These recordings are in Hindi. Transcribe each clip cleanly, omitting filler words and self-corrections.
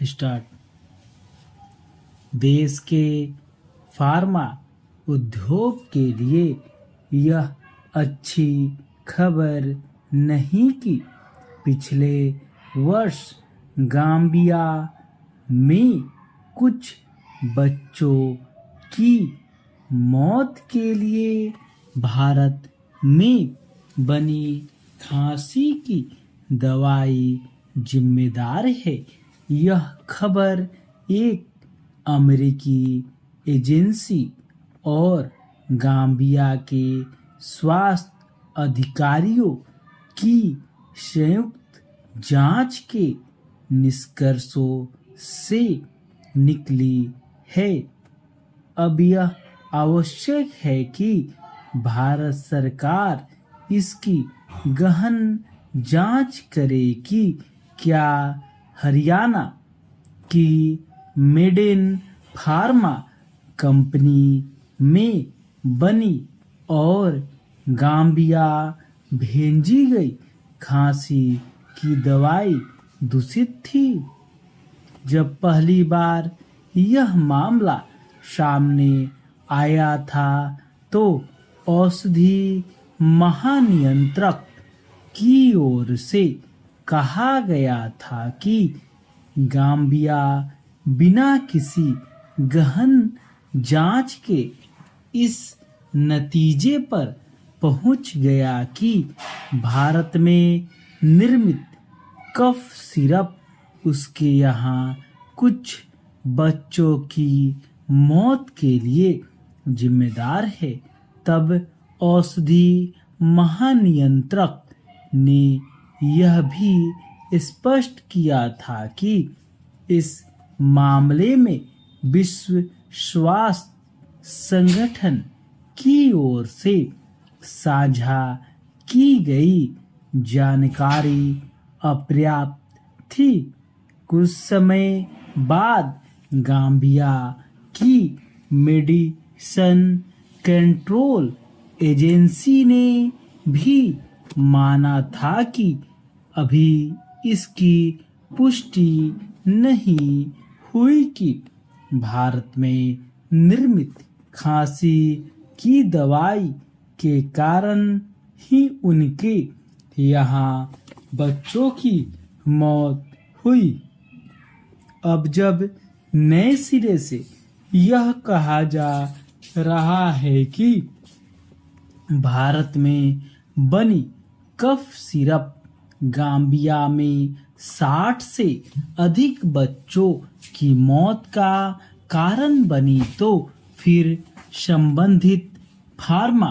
स्टार्ट। देश के फार्मा उद्योग के लिए यह अच्छी खबर नहीं कि पिछले वर्ष गाम्बिया में कुछ बच्चों की मौत के लिए भारत में बनी खांसी की दवाई जिम्मेदार है। यह खबर एक अमेरिकी एजेंसी और गाम्बिया के स्वास्थ्य अधिकारियों की संयुक्त जांच के निष्कर्षों से निकली है। अब यह आवश्यक है कि भारत सरकार इसकी गहन जांच करे कि क्या हरियाणा की मेडेन फार्मा कंपनी में बनी और गाम्बिया भेजी गई खांसी की दवाई दूषित थी। जब पहली बार यह मामला सामने आया था तो औषधि महानियंत्रक की ओर से कहा गया था कि गाम्बिया बिना किसी गहन जांच के इस नतीजे पर पहुंच गया कि भारत में निर्मित कफ सिरप उसके यहाँ कुछ बच्चों की मौत के लिए जिम्मेदार है। तब औषधि महानियंत्रक ने यह भी स्पष्ट किया था कि इस मामले में विश्व स्वास्थ्य संगठन की ओर से साझा की गई जानकारी अपर्याप्त थी। कुछ समय बाद गाम्बिया की मेडिसिन कंट्रोल एजेंसी ने भी माना था कि अभी इसकी पुष्टि नहीं हुई कि भारत में निर्मित खांसी की दवाई के कारण ही उनके यहाँ बच्चों की मौत हुई। अब जब नए सिरे से यह कहा जा रहा है कि भारत में बनी कफ सिरप गाम्बिया में 60 से अधिक बच्चों की मौत का कारण बनी तो फिर संबंधित फार्मा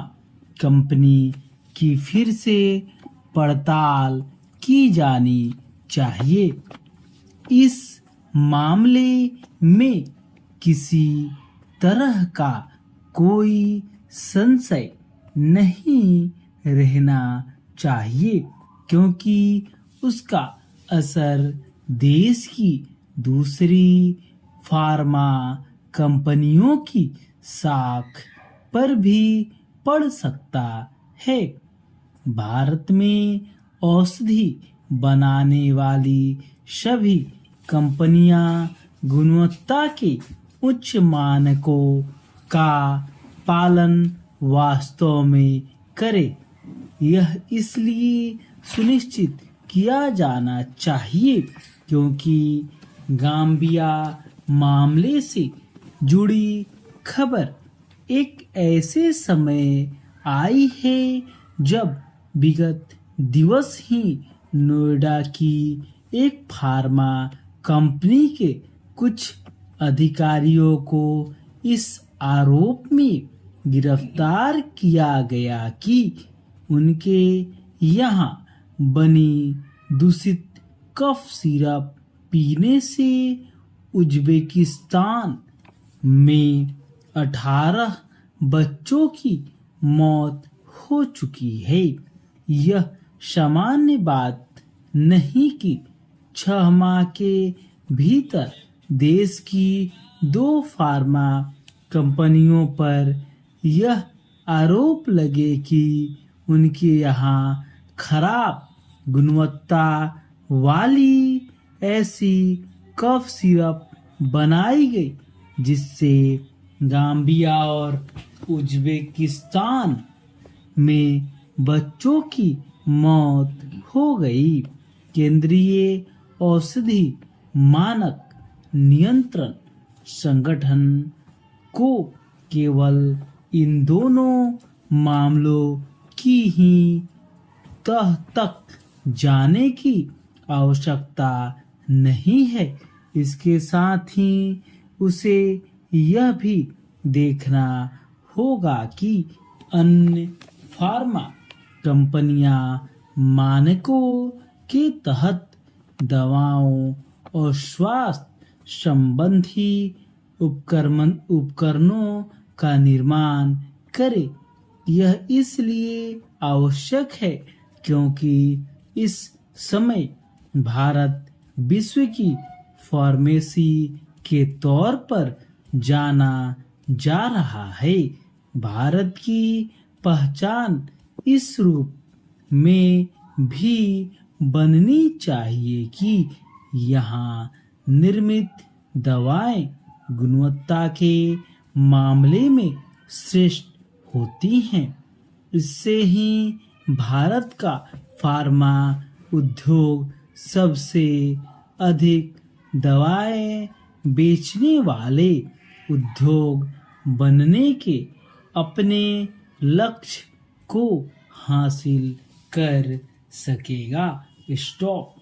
कंपनी की फिर से पड़ताल की जानी चाहिए। इस मामले में किसी तरह का कोई संशय नहीं रहना चाहिए क्योंकि उसका असर देश की दूसरी फार्मा कंपनियों की साख पर भी पड़ सकता है। भारत में औषधि बनाने वाली सभी कंपनियां गुणवत्ता के उच्च मानकों का पालन वास्तव में करें। यह इसलिए सुनिश्चित किया जाना चाहिए क्योंकि गाम्बिया मामले से जुड़ी खबर एक ऐसे समय आई है जब विगत दिवस ही नोएडा की एक फार्मा कंपनी के कुछ अधिकारियों को इस आरोप में गिरफ्तार किया गया कि उनके यहाँ बनी दूषित कफ सिरप पीने से उज्बेकिस्तान में 18 बच्चों की मौत हो चुकी है। यह सामान्य बात नहीं कि 6 माह के भीतर देश की 2 फार्मा कंपनियों पर यह आरोप लगे कि उनके यहाँ खराब गुणवत्ता वाली ऐसी कफ सिरप बनाई गई, जिससे गाम्बिया और उज्बेकिस्तान में बच्चों की मौत हो गई। केंद्रीय औषधि मानक नियंत्रण संगठन को केवल इन दोनों मामलों की ही तह तक जाने की आवश्यकता नहीं है, इसके साथ ही उसे यह भी देखना होगा कि अन्य फार्मा कंपनियां मानकों के तहत दवाओं और स्वास्थ्य संबंधी उपकरणों का निर्माण करें। यह इसलिए आवश्यक है क्योंकि इस समय भारत विश्व की फार्मेसी के तौर पर जाना जा रहा है। भारत की पहचान इस रूप में भी बननी चाहिए कि यहाँ निर्मित दवाएं गुणवत्ता के मामले में श्रेष्ठ होती हैं। इससे ही भारत का फार्मा उद्योग सबसे अधिक दवाएं बेचने वाले उद्योग बनने के अपने लक्ष्य को हासिल कर सकेगा। स्टॉप।